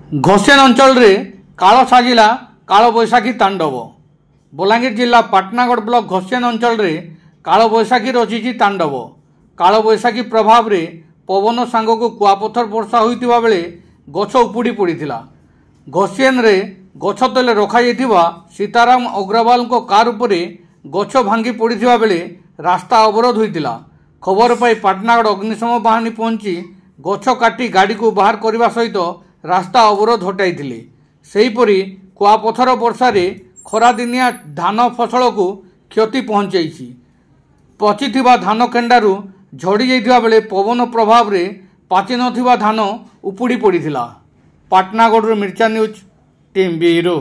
घोसेन अंचल रे काଳ साजिला कालबैशाखी तांडव। बलांगीर जिला पाटनागढ़ ब्लॉक घोसेन अंचल रे कालबैशाखी रचिछि तांडव। कालबैशाखी प्रभाव रे पवन सांगक कुआपथर वर्षा होइतिबा बेले गछ उपुड़ी पड़िथिला। घोसेन रे गछ तले रखा जाइथिबा सीताराम अग्रवाल को कार उपरे गछ भांगी पड़िथिबा बेले रास्ता अवरोध होइतिला। खबर पाई पाटनागढ़ अग्निशम बाहिनी पहुंची गछ काटी गाड़ी को बाहर करने सहित रास्ता अवरोध हटाई। सेहीपरि कुआपथर वर्षा रे खरादिनिया धान फसल को क्षति पहुंचाई। पचिथिबा धान केंडारू झड़ी जाइथिबा बेले पवन प्रभाव रे पाचि नथिबा धान उपुड़ी पड़िथिला। पाटनागढ़ मिर्चा न्यूज टीम ब्यूरो।